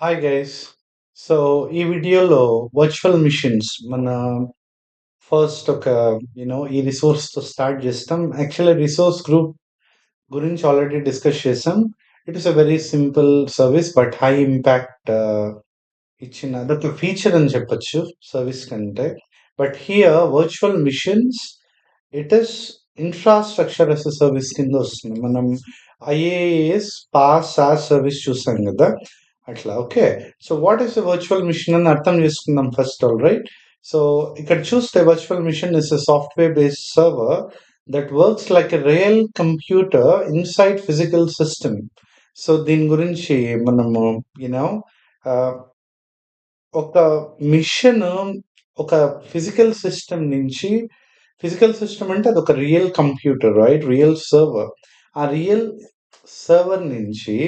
Hi guys. So ఈ వీడియోలో virtual machines మన ఫస్ట్ ఒక ఈ రిసోర్స్తో స్టార్ట్ చేస్తాం. యాక్చువల్లీ రిసోర్స్ గ్రూప్ గురించి ఆల్రెడీ డిస్కస్ చేసాం. It is a very simple service but high impact ఇచ్చిన అదొక ఫీచర్ అని చెప్పొచ్చు సర్వీస్ కంటే. But here virtual machines it is infrastructure as a service కింద వస్తుంది. మనం ఐఏఎస్ పాస్ సాస్ సర్వీస్ చూసాం కదా, అట్లా. Okay, so what is a virtual machine అని అర్థం చేసుకుందాం ఫస్ట్. ఆల్ రైట్, సో ఇక్కడ చూస్తే virtual machine is a software based server that works like a real computer inside physical system. So దీని గురించి మనము యూనో ఒక మిషన్ ఒక ఫిజికల్ సిస్టమ్ నుంచి, ఫిజికల్ సిస్టమ్ అంటే అదొక real computer, right, real server. ఆ రియల్ సర్వర్ నుంచి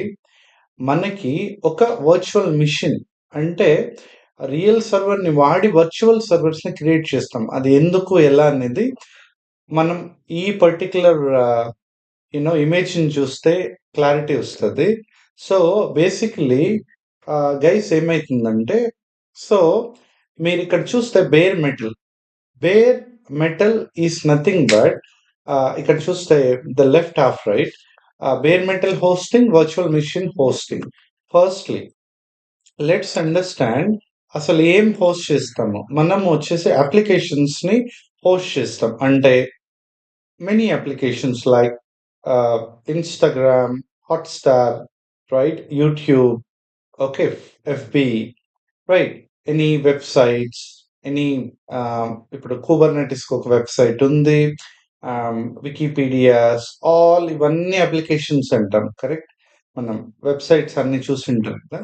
మనకి ఒక వర్చువల్ మిషన్ అంటే రియల్ సర్వర్ని వాడి వర్చువల్ సర్వర్స్ని క్రియేట్ చేస్తాం. అది ఎందుకు ఎలా అనేది మనం ఈ పర్టికులర్ ఇమేజ్ని చూస్తే క్లారిటీ వస్తుంది. సో బేసిక్లీ గైస్ ఏమైతుందంటే, సో మీరు ఇక్కడ చూస్తే bare metal is nothing but ఇక్కడ చూస్తే the left half, right, bare metal hosting, virtual machine hosting. Firstly let's understand అసలు ఏం హోస్ట్ చేస్తాము. మనం వచ్చేసి అప్లికేషన్స్ ని హోస్ట్ చేస్తాం. అంటే many applications like Instagram, Hotstar, right, YouTube, okay, FB, right, any websites, any ఇప్పుడు కుబర్నెటిస్కి ఒక వెబ్సైట్ ఉంది, వికీపీడియాస్, ఆల్ ఇవన్నీ అప్లికేషన్స్ అంటాం, కరెక్ట్. మనం వెబ్సైట్స్ అన్ని చూసింటాం కదా.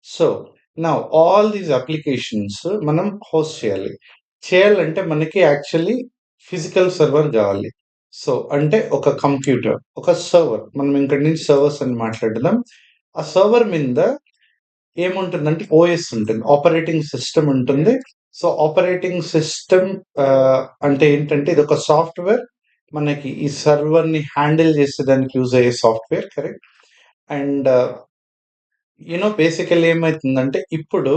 సో నా ఆల్ దీస్ అప్లికేషన్స్ మనం హోస్ట్ చేయాలంటే మనకి యాక్చువల్లీ ఫిజికల్ సర్వర్ కావాలి. సో అంటే ఒక కంప్యూటర్, ఒక సర్వర్. మనం ఇక్కడి నుంచి సర్వర్స్ అని మాట్లాడదాం. ఆ సర్వర్ మీద ఏముంటుందంటే ఓఎస్ ఉంటుంది, ఆపరేటింగ్ సిస్టమ్ ఉంటుంది. సో ఆపరేటింగ్ సిస్టమ్ అంటే ఏంటంటే ఇది ఒక సాఫ్ట్వేర్, మనకి ఈ సర్వర్ ని హ్యాండిల్ చేసేదానికి యూజ్ అయ్యే సాఫ్ట్వేర్, కరెక్ట్. అండ్ బేసికల్ ఏమైతుందంటే ఇప్పుడు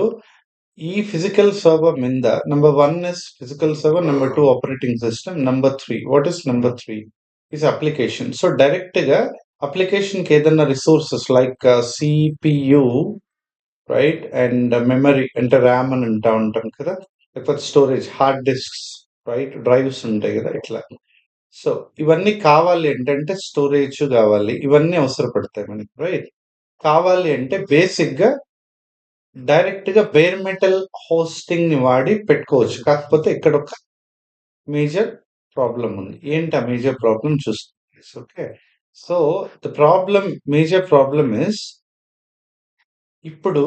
ఈ ఫిజికల్ సర్వర్ మీద number 1 is physical server, number 2 operating system, number 3 what is number 3 is application. So direct గా అప్లికేషన్ కి ఏదైనా resources like CPU, right, and memory అంటే ర్యామ్ అని అంటా ఉంటాం కదా, లేకపోతే storage hard discs, right, drives ఉంటాయి కదా, ఇట్లా. సో ఇవన్నీ కావాలి అంటే స్టోరేజ్ కావాలి, ఇవన్నీ అవసరపడతాయి మనకి, రైట్. కావాలి అంటే బేసిక్ గా డైరెక్ట్ గా బేర్ మెటల్ హోస్టింగ్ ని వాడి పెట్టుకోవచ్చు. కాకపోతే ఇక్కడ ఒక మేజర్ ప్రాబ్లం ఉంది. ఏంటి ఆ మేజర్ ప్రాబ్లం చూస్తుంది. Okay, so the problem, major problem is, ఇప్పుడు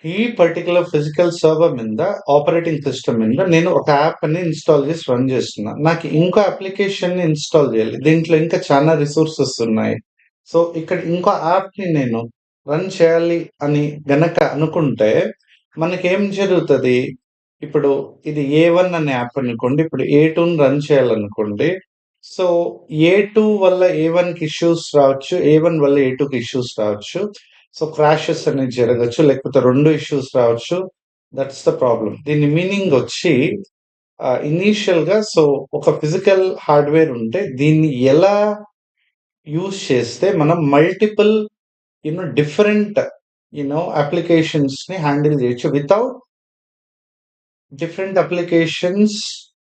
ఈ పర్టికులర్ ఫిజికల్ సర్వర్ మీద, ఆపరేటింగ్ సిస్టమ్ మీద నేను ఒక యాప్ ని ఇన్స్టాల్ చేసి రన్ చేస్తున్నా. నాకు ఇంకో అప్లికేషన్ ని ఇన్స్టాల్ చేయాలి, దీంట్లో ఇంకా చాలా రిసోర్సెస్ ఉన్నాయి. సో ఇక్కడ ఇంకో యాప్ ని నేను రన్ చేయాలి అని గనక అనుకుంటే మనకేం జరుగుతుంది. ఇప్పుడు ఇది A1 అనే యాప్ అనుకోండి, ఇప్పుడు A2ని రన్ చేయాలనుకోండి. సో A2 వల్ల A1కి ఇష్యూస్ రావచ్చు, A1 వల్ల A2కి ఇష్యూస్ రావచ్చు. సో క్రాషెస్ అనేది జరగచ్చు, లేకపోతే రెండు ఇష్యూస్ రావచ్చు. That's the problem. దీని మీనింగ్ వచ్చి ఇనీషియల్ గా, సో ఒక ఫిజికల్ హార్డ్వేర్ ఉంటే దీన్ని ఎలా యూజ్ చేస్తే మనం మల్టిపుల్ డిఫరెంట్ అప్లికేషన్స్ ని హ్యాండిల్ చేయొచ్చు వితౌట్ డిఫరెంట్ అప్లికేషన్స్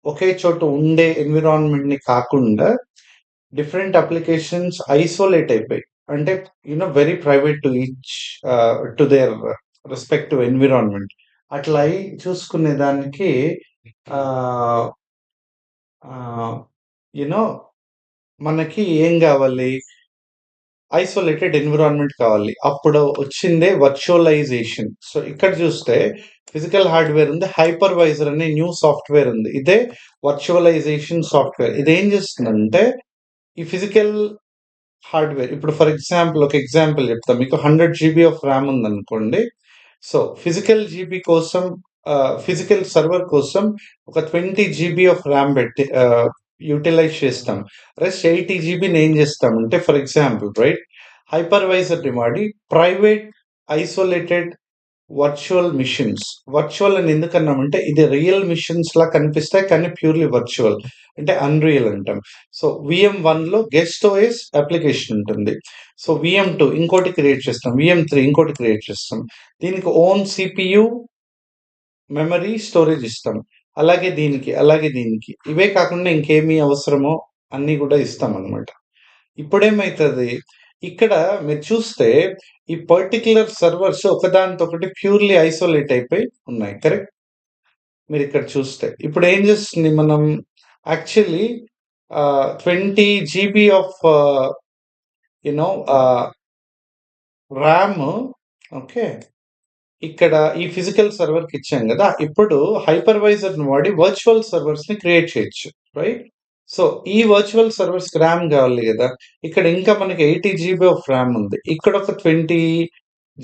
ఒకే చోట ఉండే ఎన్విరాన్మెంట్ ని కాకుండా డిఫరెంట్ అప్లికేషన్స్ ఐసోలేట్ అయిపోయి, అంటే very private to each, to their respective environment. అట్లా అయి చూసుకునే దానికి యునో మనకి ఏం కావాలి, ఐసోలేటెడ్ ఎన్విరాన్మెంట్ కావాలి. అప్పుడు వచ్చిందే వర్చువలైజేషన్. సో ఇక్కడ చూస్తే ఫిజికల్ హార్డ్వేర్ ఉంది, హైపర్వైజర్ అనే న్యూ సాఫ్ట్వేర్ ఉంది. ఇదే వర్చువలైజేషన్ సాఫ్ట్వేర్. ఇది ఏం చేస్తుందంటే ఈ ఫిజికల్ హార్డ్వేర్, ఇప్పుడు ఫర్ ఎగ్జాంపుల్ ఒక ఎగ్జాంపుల్ చెప్తాం. మీకు 100 GB ఆఫ్ ర్యామ్ ఉందనుకోండి. సో ఫిజికల్ జీబీ కోసం, ఫిజికల్ సర్వర్ కోసం ఒక 20 GB ఆఫ్ ర్యామ్ పెట్టి యూటిలైజ్ చేస్తాం. రెస్ట్ 80 GBని ఏం చేస్తామంటే, ఫర్ ఎగ్జాంపుల్, రైట్, హైపర్వైజర్ ని వాడి private isolated virtual machines. Virtual అని ఎందుకన్నామంటే ఇది రియల్ మిషన్స్ లా కనిపిస్తాయి కానీ ప్యూర్లీ వర్చువల్ అంటే అన్రియల్ అంటాం. సో VM1 లో గెస్ట్ ఓఎస్ అప్లికేషన్ ఉంటుంది. సో VM2 ఇంకోటి క్రియేట్ చేస్తాం. VM3 ఇంకోటి క్రియేట్ చేస్తాం. దీనికి ఓన్ CPU, మెమరీ, స్టోరేజ్ ఇస్తాం. అలాగే దీనికి ఇవే కాకుండా ఇంకేమి అవసరమో అన్ని కూడా ఇస్తాం అనమాట. ఇప్పుడేమైతుంది, ఇక్కడ మీరు చూస్తే ఈ పర్టిక్యులర్ సర్వర్స్ ఒకదానితో ఒకటి ప్యూర్లీ ఐసోలేట్ అయిపోయి ఉన్నాయి. కరెక్ట్? మీరు ఇక్కడ చూస్తే ఇప్పుడు ఏం చేస్తుంది, మనం actually 20 GB of you know RAM, okay, ఇక్కడ ఈ ఫిజికల్ సర్వర్కి ఇచ్చాం కదా. ఇప్పుడు హైపర్వైజర్ని వాడి వర్చువల్ సర్వర్స్ ని క్రియేట్ చేయొచ్చు, రైట్? సో ఈ వర్చువల్ సర్వర్స్ ర్యామ్ కావాలి కదా. ఇక్కడ ఇంకా మనకి 80 GB ఆఫ్ ర్యామ్ ఉంది. ఇక్కడ ఒక 20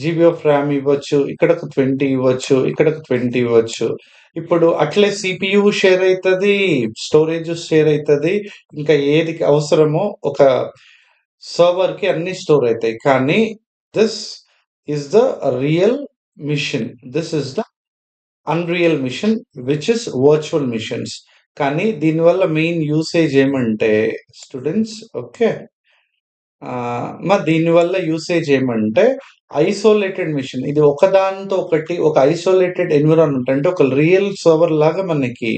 GB ఆఫ్ ర్యామ్ ఇవ్వచ్చు, ఇక్కడ ఒక 20 ఇవ్వచ్చు, ఇక్కడ ఒక 20 ఇవ్వచ్చు. ఇప్పుడు అట్లే CPU షేర్ అవుతుంది, స్టోరేజ్ షేర్ అవుతుంది. ఇంకా ఏది అవసరమో ఒక సర్వర్ కి అన్ని స్టోర్ అవుతాయి. కానీ this is the real machine, this is the unreal machine which is virtual machines. కానీ దీనివల్ల మెయిన్ యూసేజ్ ఏమంటే స్టూడెంట్స్, ఓకే, దీనివల్ల యూసేజ్ ఏమంటే ఐసోలేటెడ్ మిషన్. ఇది ఒకదానితో ఒకటి ఒక ఐసోలేటెడ్ ఎన్విరాన్మెంట్ అంటే ఒక రియల్ సర్వర్ లాగా మనకి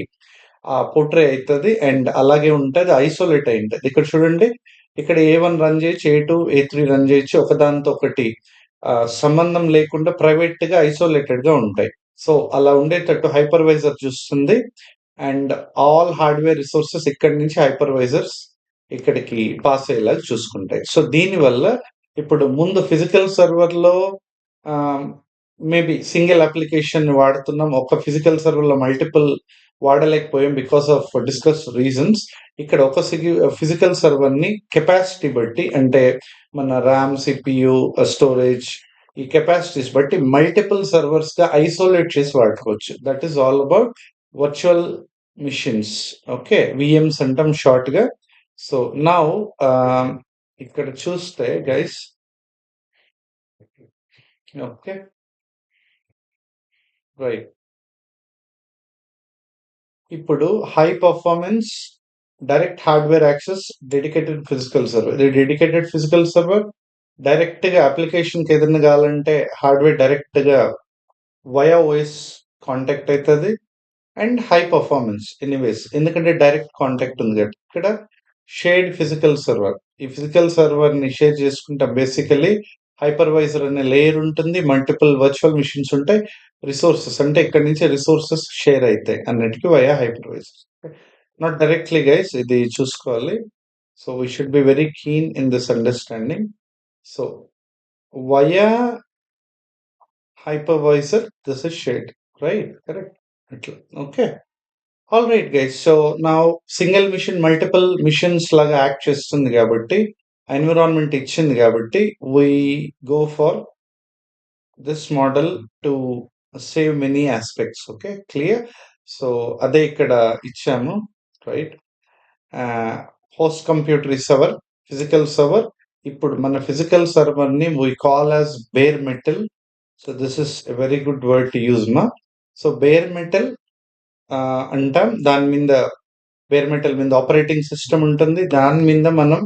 పోర్ట్రే అవుతుంది అండ్ అలాగే ఉంటుంది, ఐసోలేట్ అయి ఉంటుంది. ఇక్కడ చూడండి, ఇక్కడ A1 రన్ చేయొచ్చు, A2, A3 రన్ చేయొచ్చు, ఒకదానితో ఒకటి సంబంధం లేకుండా ప్రైవేట్ గా ఐసోలేటెడ్ గా ఉంటాయి. సో అలా ఉండేటట్టు హైపర్వైజర్ చూస్తుంది అండ్ ఆల్ హార్డ్వేర్ రిసోర్సెస్ ఇక్కడి నుంచి హైపర్వైజర్స్ ఇక్కడికి పాస్ అయ్యేలాగా చూసుకుంటాయి. సో దీనివల్ల ఇప్పుడు ముందు ఫిజికల్ సర్వర్లో మేబీ సింగిల్ అప్లికేషన్ వాడుతున్నాం, ఒక ఫిజికల్ సర్వర్లో మల్టిపుల్ వాడలేకపోయాం బికాస్ ఆఫ్ డిస్కస్ రీజన్స్. ఇక్కడ ఒక ఫిజికల్ సర్వర్ని కెపాసిటీ బట్టి అంటే మన ర్యామ్, CPU, స్టోరేజ్ ఈ కెపాసిటీస్ బట్టి మల్టిపుల్ సర్వర్స్ గా ఐసోలేట్ చేసి వాడుకోవచ్చు. That is all about virtual machines, okay, VMs అంటాం షార్ట్ గా. సో నౌ ఇక్కడ చూస్తే గైస్, ఓకే, రైట్, ఇప్పుడు high performance direct hardware access dedicated physical server. ఇది డెడికేటెడ్ ఫిజికల్ సర్వర్ డైరెక్ట్ గా అప్లికేషన్కి ఏదైనా కావాలంటే హార్డ్వేర్ డైరెక్ట్ గా వయా ఓఎస్ కాంటాక్ట్ అవుతుంది అండ్ హై పర్ఫార్మెన్స్ ఎనీవేస్ ఎందుకంటే డైరెక్ట్ కాంటాక్ట్ ఉంది కదా. ఇక్కడ షేర్డ్ ఫిజికల్ సర్వర్, ఈ ఫిజికల్ సర్వర్ ని షేర్ చేసుకుంటే బేసికలీ హైపర్వైజర్ అనే లేయర్ ఉంటుంది, మల్టిపుల్ వర్చువల్ మిషన్స్ ఉంటాయి, రిసోర్సెస్ అంటే ఇక్కడ నుంచి రిసోర్సెస్ షేర్ అవుతాయి అన్నిటికీ via hypervisor, not directly guys, ఇది చూసుకోవాలి. So we should be very keen in this understanding. So via hypervisor, this is shared, right? Correct. Okay. All right, guys. So now single mission, multiple missions laga act చేస్తుంది కాబట్టి environment ఇచ్చింది కాబట్టి we go for this model to save many aspects. Okay, clear? So అదే ఇక్కడ ఇచ్చాము, right? Host computer is our physical server. ఇప్పుడు మన physical server ని we call as bare metal. సో this is a very good word to use మా. So bare metal అంటాం, దాని మీద బేర్ మెటల్ మీద ఆపరేటింగ్ సిస్టమ్ ఉంటుంది, దాని మీద మనం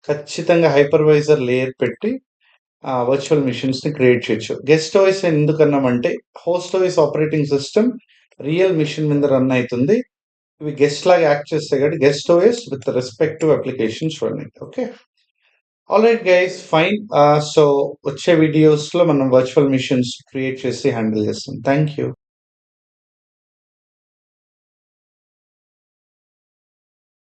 ఖచ్చితంగా హైపర్వైజర్ లేయర్ పెట్టి వర్చువల్ మిషన్స్ ని క్రియేట్ చేయొచ్చు. గెస్ట్ ఓఎస్ ఎందుకన్నామంటే host OS operating system real machine మీద రన్ అవుతుంది, ఇవి గెస్ట్ లాగా యాక్ట్ చేస్తాయి కాబట్టి guest OS with respective applications running. Okay, all right guys, fine. So వచ్చే వీడియోస్ లో మనం వర్చువల్ మిషన్స్ క్రియేట్ చేసి హ్యాండిల్ చేస్తాం. Thank you.